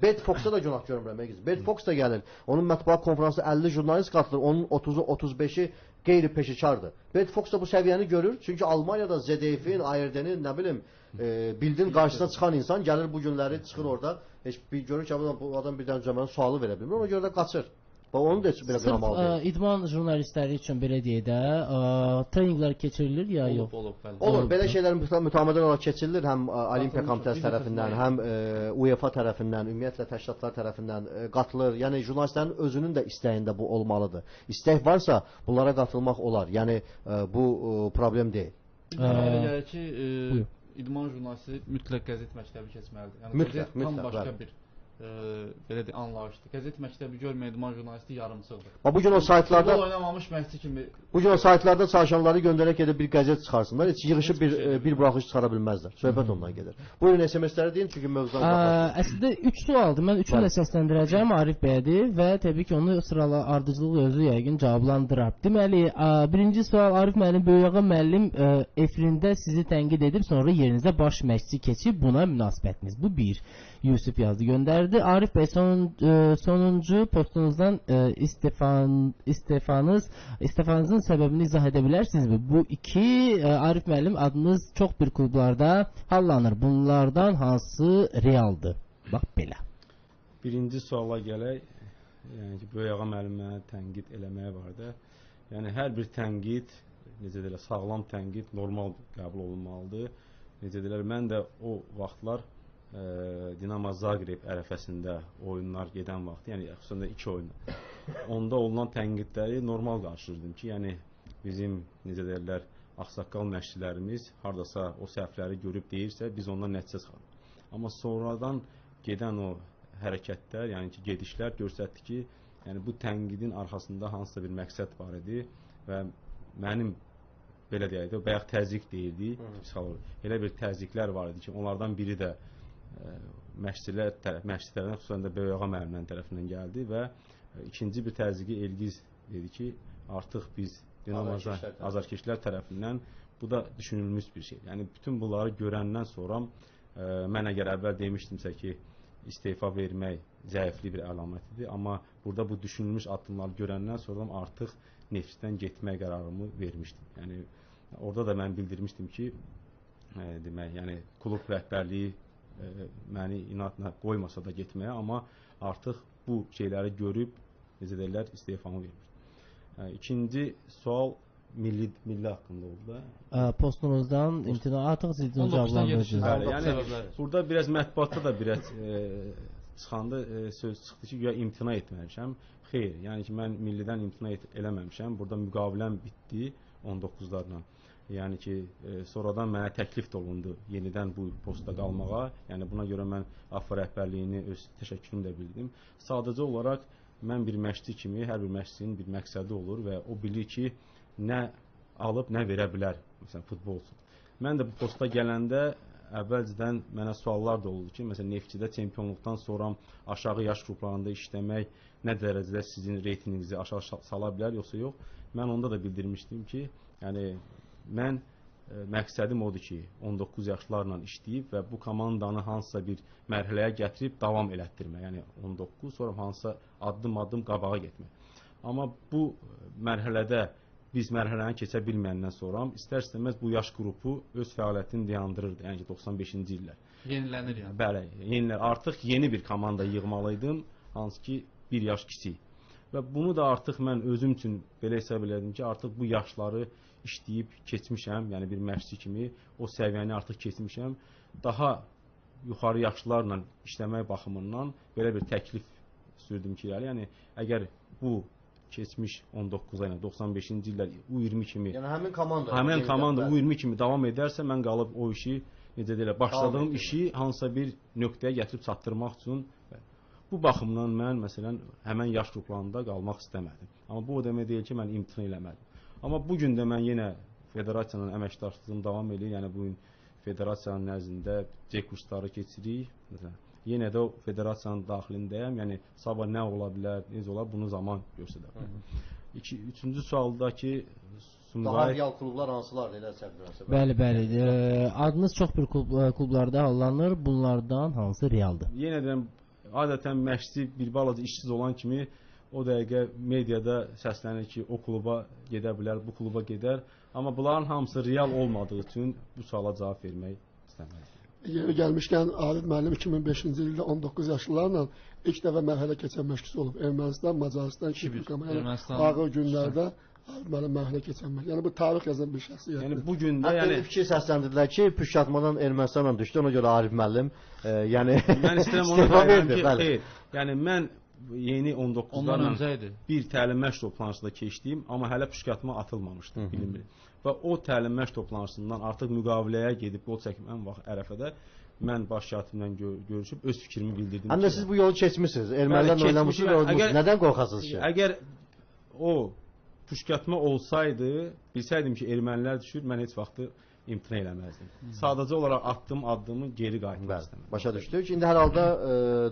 Bert Fox-da da günah görmürəm. Bert Fox da gəlir. Onun mətbuat konferansında 50 jurnalist qatılır. Onun 30-u, 35-i qeyri-peşəkardır. Bert Fox da bu səviyyəni görür. Çünki Almaniyada ZDF-in, ARD-nin, nə bilim, bildin qarşısına çıxan insan gəlir bu günləri çıxır orada. Heç bir görür ki, bu adam birdən cəmənə sualı verə bilmir. Ona görə də qaçır. Onu da heç belə qınamalı deyil. İdman jurnalistləri üçün belə deyək də, treninqlər keçirilir ya yox? Olur. Belə şeylər mütəmadi olaraq keçirilir. Həm Olimpiya Komitəsi tərəfindən, həm UEFA tərəfindən, ümumiyyətlə təşkilatlar tərəfindən qatılır. Yəni jurnalistlərin özünün də istəyində bu olmalıdır. İstək varsa bunlara qatılmaq olar. Yəni bu problem deyil. Elə gəlir ki, idman jurnalisti mütləq qəzet məktəbi keçməlidir. Yəni qəzet tam başqa bir belə də anlayışdır. Qəzet məktəbi görməyən idman jurnalisti yarımçıqdır. Bu gün o saytlarda oynamamış məşqçi kimi. Bu gün o saytlarda çalışanları göndərək edib bir qəzet çıxarsınlar. Heç yığışıb bir buraxış çıxara bilməzlər. Söhbət ondan gedir. Buyurun SMS-ləri deyin çünki mövzudan uzaqlaşır. Əslində 3 sualdır. Mən üçünü də səsləndirəcəyim Arif bəydir və təbii ki onu sırala ardıcılıq özü yəqin cavablandırar. Deməli, birinci sual Arif müəllim, Böyükağa müəllim efirində sizi tənqid edib, sonra yerinizə baş məşqçi keçib, buna münasibətiniz. Bu bir. Yusuf yazdı, göndərdi. Arif bəy, sonuncu postunuzdan istefanızın səbəbini izah edə bilərsinizmi? Bu iki, Arif müəllim, adınız çox bir klublarda hallanır. Bunlardan hansı realdır? Bax belə. Birinci suala gələk. Yəni ki, Böyükağa müəllimə tənqid eləməyə var da. Yəni hər bir tənqid, necə deyirlər, sağlam tənqid normal qəbul olunmalıdır. Necə deyirlər, mən də o vaxtlar Dinamo Zagreb ərəfəsində oyunlar gedən vaxt, yəni xüsusən də 2 oyun. Onda olunan tənqidləri normal qarşılayırdım ki, yəni bizim necə deyirlər, ağsaqqal məşqçilərimiz hardasa o səhvləri görüb deyirsə, biz ondan nəticə çıxarırıq. Amma sonradan gedən o hərəkətlər, yəni ki, gedişlər göstərdi ki, yəni bu tənqidin arxasında hansısa bir məqsəd var idi və mənim belə deyək də, bayaq təzyiq deyildi, elə bir təzyiqlər var idi ki, onlardan biri də məşqçi tərəfindən, xüsusən də Böyükağa müəllimlərin tərəfindən gəldi və ikinci bir təzyiqi Elgiz dedi ki, artıq biz azarkeşlər tərəfindən bu da düşünülmüş bir şey. Yəni bütün bunları görəndən sonra mən əgər əvvəl demişdimsə ki, istefa vermək zəifli bir əlamət idi, amma burada bu düşünülmüş addımları görəndən sonra artıq Neftçidən getmək qərarımı vermişdim. Yəni orada da mən bildirmişdim ki, demək, yəni klub rəhbərliyi məni inatla qoymasa da getməyə, amma artıq bu şeyləri görüb, necə deyirlər, istefamı vermir. İkinci sual milli haqqında oldu da. Postunuzdan imtina artıq sizin cavablandırıcınız. Yəni burada biraz mətbuatda da biraz çıxanda söz çıxdı ki, güya imtina etməmişəm. Xeyr, yəni ki, mən millidən imtina eləməmişəm. Burada müqaviləm bitdi 19-larla. Yəni ki, sonradan mənə təklif də olundu yenidən bu postda qalmağa. Yəni buna görə mən AFFA rəhbərliyini öz təşəkkürümü də bildim. Sadəcə olaraq mən bir məşqçi kimi, hər bir məşqçinin bir məqsədi olur və o bilir ki, nə alıb, nə verə bilər, məsələn, futbolçu. Mən də bu posta gələndə əvvəlcədən mənə suallar da oldu ki, məsələn, Neftçidə çempionluqdan sonra aşağı yaş qruplarında işləmək nə dərəcədə sizin reytinqinizi aşağı sala bilər, yoxsa yox. Mən onda da bildirmişdim ki, yəni mən məqsədim odur ki, 19 yaşlarla işləyib və bu komandanı hansısa bir mərhələyə gətirib davam elətdirmək. Yəni 19, sonra hansısa addım-addım qabağa getmək. Amma bu mərhələdə biz mərhələni keçə bilməyəndən sonra istər-istəməz bu yaş qrupu öz fəaliyyətini dayandırırdı. Yəni 95-ci illər. Yenilənir yəni. Bəli, yenilər. Artıq yeni bir komanda yığmalıydım, hansı ki bir yaş kiçik. Və bunu da artıq mən özüm üçün belə hesab elədim ki, artıq bu yaşları işləyib keçmişəm, yəni bir məşqçi kimi o səviyyəni artıq keçmişəm. Daha yuxarı yaşlarla işləmək baxımından belə bir təklif sürdüm ki, yəni əgər bu keçmiş 19 ayına 95-ci illər U20 kimi, yəni həmin komanda U20 kimi davam edərsə, mən qalıb o işi, necə deyirlər, başladığım işi hansısa bir nöqtəyə gətirib çatdırmaq üçün bu baxımdan mən, məsələn, həmən yaş qruplarında qalmaq istəmədim. Amma bu o demək deyil ki, mən imtina eləmədim. Amma bugün də mən yenə federasiyanın əməkdaşlığım davam edir. Yəni bugün federasiyanın nəzdində C kursları keçirik. Yenə də o federasiyanın daxilindəyəm. Yəni sabah nə ola bilər, necə olar, bunu zaman göstərər. Üçüncü sualdakı daha real klublar hansılardır, elə səbəb? Bəli, bəli. Adınız çox bir klublarda hallanır. Bunlardan hansı realdır? Yenə də adətən məşqçi bir balaca işsiz olan kimi o dəqiqə mediada səslənir ki, o kluba gedə bilər, bu kluba gedər. Amma bunların hamısı real olmadığı üçün bu suala cavab vermək istəməzdim. Yeri gəlmişkən Arif müəllim 2005-ci ildə 19 yaşlılarla ilk dəfə mərhələ keçən məşqçisi olub. Ermənistan, Macarıstan, Kipr, ağır günlərdə Arif müəllim mərhələ keçən məşqçi. Yəni bu tarix yazan bir şəxsiyyətdir. Yəni bu gün də yəni fikir səsləndirdilər ki, püşkatmadan Ermənistanla düşdü. Ona görə Arif müəllim yəni mən istəyirəm onu verdim ki, xeyr. Yəni mən yeni 19-larla bir təlim məşq toplantısında keçdiyim, amma hələ püşkatma atılmamışdı, bilinmir. Və o təlim məşq toplantısından artıq müqaviləyə gedib qol çəkməm vaxt ərəfədə mən baş katiblə görüşüb öz fikrimi bildirdim. Həm də siz bu yolu keçmisiniz, ermənilərlə oynamışsınız, nədən qorxasınız ki? Əgər o püşkatma olsaydı, bilsəydim ki, ermənilər düşür, mən heç vaxtı imtina eləməzdim. Sadəcə olaraq attığım addımı geri qaytarmaq istəmirəm. Başa düşdük. İndi hər halda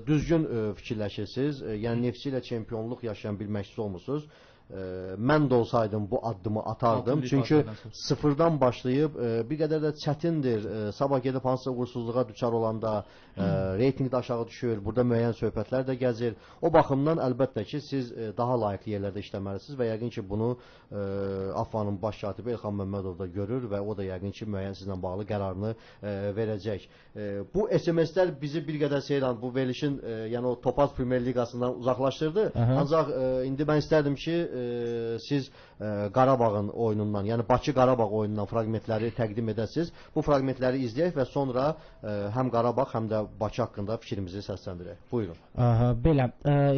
düzgün fikirləşirsiniz. Yəni Neftçi ilə çempionluq yaşayan bir məşqçi olmusunuz. Mən də olsaydım bu addımı atardım. Çünki sıfırdan başlayıb bir qədər də çətindir. Sabah gedib hansısa uğursuzluğa düçar olanda reytinq də aşağı düşür. Burada müəyyən söhbətlər də gəzir. O baxımdan əlbəttə ki, siz daha layiqli yerlərdə işləməlisiniz və yəqin ki, bunu AFFA-nın baş katibi Elxan Məmmədov da görür və o da yəqin ki, müəyyən sizlə bağlı qərarını verəcək. Bu SMS-lər bizi bir qədər seyran, bu verilişin yəni o Topaz Premyer Liqasından uzaqlaşdırdı. Ancaq indi mən istərdim ki, siz Qarabağın oyunundan, yəni Bakı-Qarabağ oyunundan fraqmentləri təqdim edəsiniz. Bu fraqmentləri izləyək və sonra həm Qarabağ, həm də Bakı haqqında fikrimizi səsləndirək. Buyurun. Belə,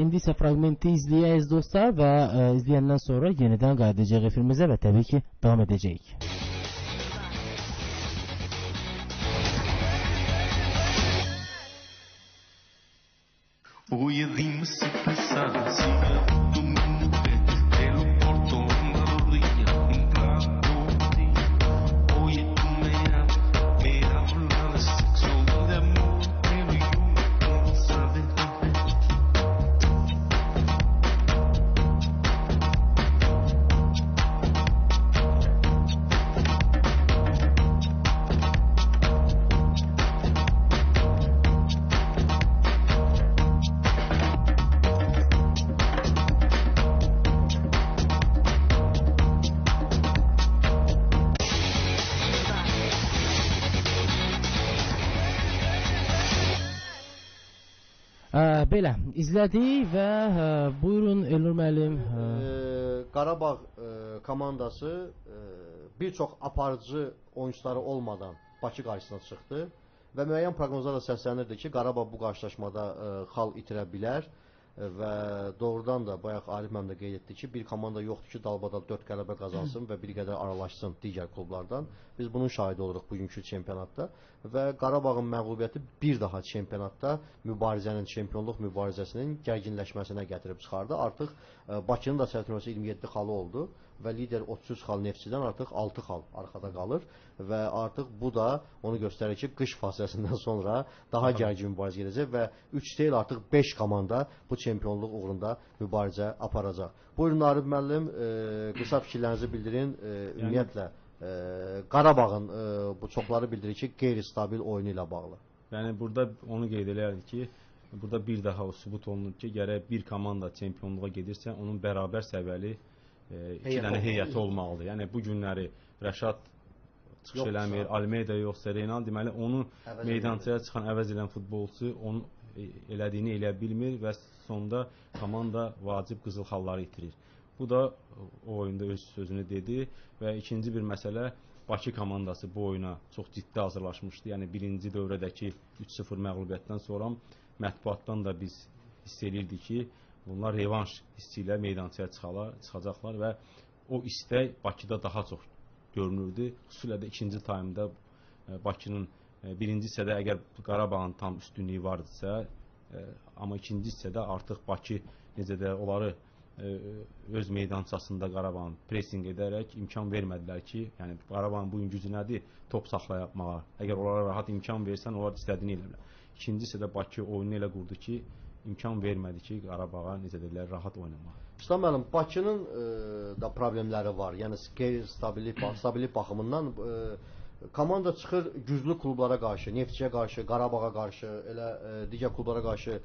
indi isə fraqmenti izləyək dostlar və izləyəndən sonra yenidən qayıdacağıq efimizə və təbii ki, davam edəcəyik. Oye, dime si pensas tú me mueves el porto en la orilla un plato de oye, tú me hablas de sexo, de amor, pero yo no sabes Belə, izlədik və buyurun Elnur müəllim. Qarabağ komandası bir çox aparıcı oyunçuları olmadan Bakı qarşısına çıxdı və müəyyən proqnozlar da səslənirdi ki, Qarabağ bu qarşılaşmada xal itirə bilər və doğrudan da bayaq Arif müəllim də qeyd etdi ki, bir komanda yoxdur ki, dalbadal 4 qələbə qazansın və bir qədər aralaşsın digər klublardan. Biz bunun şahidi oluruq bugünkü çempionatda və Qarabağın məğlubiyyəti bir daha çempionatda mübarizənin, çempionluq mübarizəsinin gərginləşməsinə gətirib çıxardı. Artıq Bakının da səhvləməsi 27 xalı oldu və lider 33 xal Neftçidən artıq 6 xal arxada qalır və artıq bu da onu göstərir ki, qış fasiləsindən sonra daha gərgin mübarizə gedəcək və 3 deyil artıq 5 komanda bu çempionluq uğrunda mübarizə aparacaq. Buyurun Arif müəllim, qısa fikirlərinizi bildirin. Ümumiyyətlə Qarabağın bu çoxları bildirir ki, qeyri-stabil oyunu ilə bağlı. Yəni burada onu qeyd edərdik ki, burada bir daha o sübut olunur ki, gərək bir komanda çempionluğa gedirsə, onun bərabər səviyyəli iki dənə heyəti olmalıdır. Yəni bu günləri Rəşad çıxış eləmir, Almeida yoxsa Reynal, deməli onu meydançaya çıxan əvəz edən futbolçu onun elədiyini eləyə bilmir və sonda komanda vacib qızıl xalları itirir. Bu da o oyunda öz sözünü dedi və ikinci bir məsələ, Bakı komandası bu oyuna çox ciddi hazırlaşmışdı. Yəni birinci dövrədəki 3-0 məğlubiyyətdən sonra mətbuatdan da biz hiss edirdik ki, bunlar revanş hissi ilə meydançaya çıxacaqlar və o istək Bakıda daha çox görünürdü. Xüsusilə də ikinci taymda Bakının birinci hissədə əgər Qarabağın tam üstünlüyü vardısa, amma ikinci hissədə artıq Bakı necə də onları öz meydançasında Qarabağın pressing edərək imkan vermədilər ki, yəni Qarabağın bugün gücü nədir? Top saxlayamağa. Əgər onlara rahat imkan versən, onlar istədiyini elə bilər. İkinci hissədə Bakı oyunu elə qurdu ki, imkan vermədi ki, Qarabağa necə deyirlər, rahat oynamağa. İslam müəllim, Bakının da problemləri var. Yəni stabilik baxımından komanda çıxır güclü klublara qarşı, Neftçiyə qarşı, Qarabağa qarşı, elə digər klublara qarşı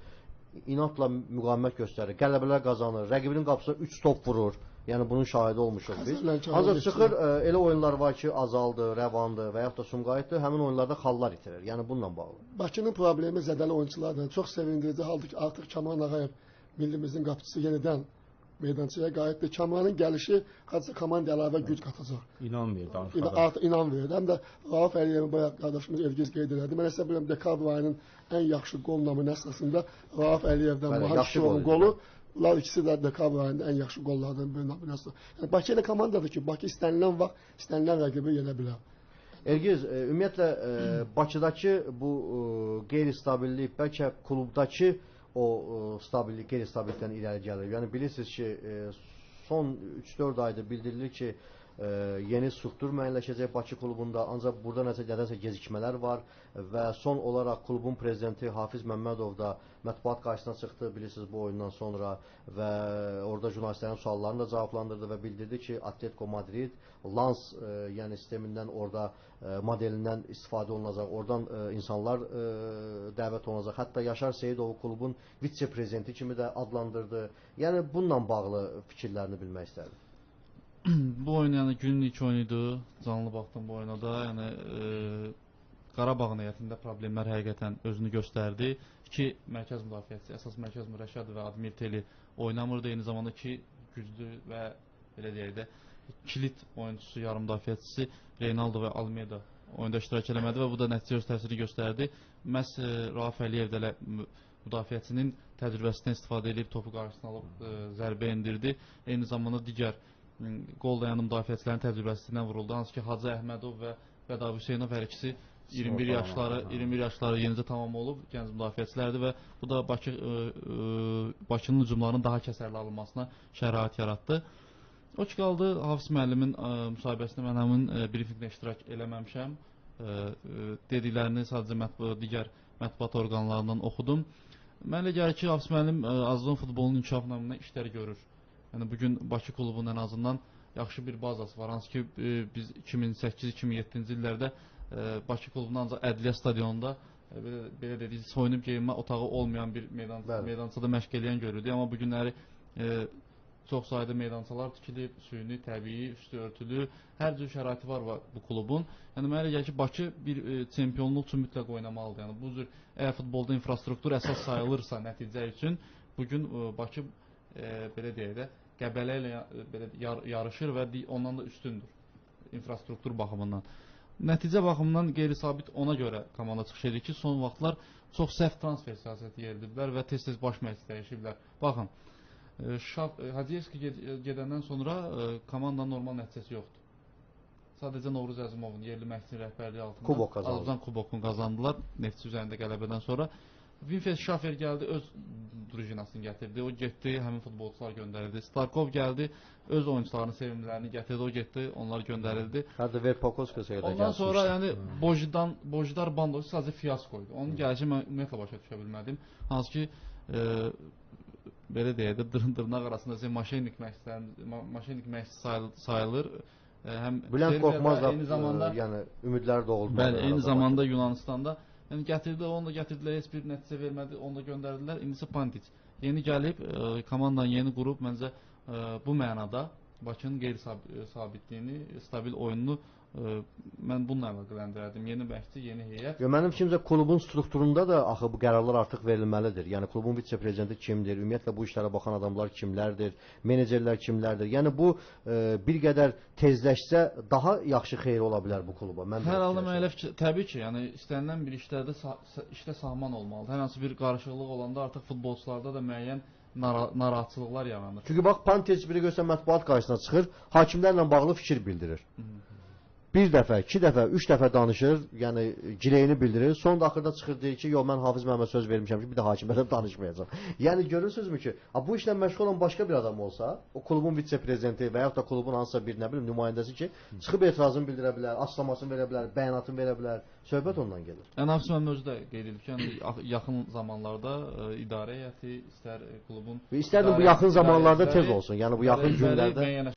inatla müqavimət göstərir, qələbələr qazanır, rəqibinin qapısına 3 top vurur. Yəni bunun şahidi olmuşuq biz. Ancaq çıxır elə oyunlar var ki, azaldı, rəvandı və yaxud da Sumqayıtdır, həmin oyunlarda xallar itirir. Yəni bununla bağlı. Bakının problemi zədəli oyunçulardan çox sevindirici haldır ki, artıq Kamal Ağayev millimizin qapıçısı yenidən meydançaya qayıtdı. Kamalın gəlişi hadisa komanda əlavə güc qatacaq. İnan verir danışmağa. Artıq inan verir. Həm də Rauf Əliyevin bayaq qardaşımız Elgiz qeyd elədi. Mən hesab edirəm dekabr ayının ən yaxşı qol namunə əsasında Rauf Əliyevdən Mahşirovun qolu. Bunlar ikisi də dekabr ayında ən yaxşı qollardan biri namunəsi. Yəni Bakı elə komandadır ki, Bakı istənilən vaxt istənilən rəqibi yenə bilər. Elgiz, ümumiyyətlə Bakıdakı bu qeyri-stabillik bəlkə klubdakı o stabillik, qeyri-stabillikdən irəli gəlir. Yəni bilirsiniz ki, son 3-4 aydır bildirilir ki, yeni struktur müəyyənləşəcək Bakı klubunda, ancaq burada nədənsə gecikmələr var və son olaraq klubun prezidenti Hafiz Məmmədov da mətbuat qarşısına çıxdı, bilirsiniz bu oyundan sonra və orada jurnalistlərin suallarını da cavablandırdı və bildirdi ki, Atletico Madrid Lans yəni sistemindən orada modelindən istifadə olunacaq, oradan insanlar dəvət olunacaq. Hətta Yaşar Seyidovu klubun vitse-prezidenti kimi də adlandırdı. Yəni bununla bağlı fikirlərini bilmək istərdim. Bu oyun yəni günün ilk oyunuydu. Canlı baxdım bu oyuna da. Yəni Qarabağ heyətində problemlər həqiqətən özünü göstərdi. İki mərkəz müdafiəçisi, əsas mərkəz Rəşad və Admir Teli oynamırdı. Eyni zamanda ki güclü və belə deyək də kilit oyunçusu, yarım müdafiəçisi Reynaldo və Almeida oyunda iştirak eləmədi və bu da nəticə öz təsirini göstərdi. Məhz Rauf Əliyev də müdafiəçinin təcrübəsindən istifadə edib topu qarşısına alıb zərbə endirdi. Eyni zamanda digər qol dayanı müdafiəçilərin təcrübəsindən vuruldu. Hansı ki Hacı Əhmədov və Bədavi Hüseynov hər ikisi 21 yaşları yenicə tamam olub, gənc müdafiəçilərdir və bu da Bakının hücumlarının daha kəsərli alınmasına şərait yaratdı. O ki qaldı Hafiz müəllimin müsahibəsində mən həmin brifinqdə iştirak eləməmişəm. Dediklərini sadəcə digər mətbuat orqanlarından oxudum. Mən elə gəlir ki, Hafiz müəllim Azərbaycan futbolunun inkişaf naminə işləri görür. Yəni bugün Bakı klubunun ən azından yaxşı bir bazası var. Hansı ki biz 2008-2007-ci illərdə Bakı klubunun ancaq Ədliyyə stadionunda belə dediyi soyunub geyinmə otağı olmayan bir meydançada məşq eləyən görürdük. Amma bu günləri çox sayda meydançalar tikilib, süni, təbii, üstü örtülü, hər cür şəraiti var bu klubun. Yəni mənə elə gəlir ki, Bakı bir çempionluq üçün mütləq oynamalıdır. Yəni bu cür əgər futbolda infrastruktur əsas sayılırsa nəticə üçün bugün Bakı belə deyək də Qəbələ ilə yarışır və ondan da üstündür infrastruktur baxımından. Nəticə baxımından qeyri-sabit ona görə komanda çıxış edir ki, son vaxtlar çox səhv transfer siyasəti yeridirlər və tez-tez baş məşqçi dəyişiblər. Baxın, Hadiyevski gedəndən sonra komandanın normal nəticəsi yoxdur. Sadəcə Novruz Əzimovun yerli məşqçinin rəhbərliyi altında Azərbaycan kubokunu qazandılar Neftçi üzərində qələbədən sonra. Winfried Schaffer gəldi, öz drujinasını gətirdi, o getdi, həmin futbolçular göndərildi. Starkov gəldi, öz oyuncularının sevimlilərini gətirdi, o getdi, onlar göndərildi. Hətta Verpakovski şeydə gəldi. Ondan sonra yəni Bojidar Bandovic sadəcə fiyaskoydu. Onun gəlişi mən ümumiyyətlə başa düşə bilmədim. Hansı ki belə deyək də dırnaq arasında maşennik məşqçi sayılır. Bülent Korkmaz da yəni ümidlər doğuldu. Bəli, eyni zamanda Yunanistanda yəni gətirdilər, onu da gətirdilər, heç bir nəticə vermədi, onu da göndərdilər. İndisi Pantic. Yeni gəlib, komandanın yeni qrup məncə bu mənada Bakının qeyri-sabitliyini, stabil oyununu mən bununla əlaqələndirərdim. Yeni məşqçi, yeni heyət. Mənim fikrimcə klubun strukturunda da axı bu qərarlar artıq verilməlidir. Yəni klubun vitse-prezidenti kimdir? Ümumiyyətlə bu işlərə baxan adamlar kimlərdir? Menecerlər kimlərdir? Yəni bu bir qədər tezləşsə daha yaxşı xeyir ola bilər bu kluba. Hər halda mən elə fikir, təbii ki, yəni istənilən bir işdə sahman olmalıdır. Hər hansı bir qarışıqlıq olanda artıq futbolçularda da müəyyən narahatçılıqlar yaranır. Çünki bax Pantic biri görsən mətbuat qarşısına çıxır, hakimlərlə bağlı fikir bildirir. Bir dəfə, iki dəfə, üç dəfə danışır, yəni gileyini bildirir. Sonra da axırda çıxır deyir ki, yox mən Hafiz Məhəmməd söz vermişəm ki, bir də hakimlərlə danışmayacaq. Yəni görürsünüzmü ki, bu işlə məşğul olan başqa bir adam olsa, o klubun vitse-prezidenti və yaxud da klubun hansısa bir nə bilim nümayəndəsi ki, çıxıb etirazını bildirə bilər, açıqlamasını verə bilər, bəyanatını verə bilər. Söhbət ondan gedir. Hafiz Məhəmməd özü də qeyd edib ki, yəni yaxın zamanlarda idarə heyəti istər klubun İstərdim bu yaxın zamanlarda tez olsun. Yəni bu yaxın günlərdə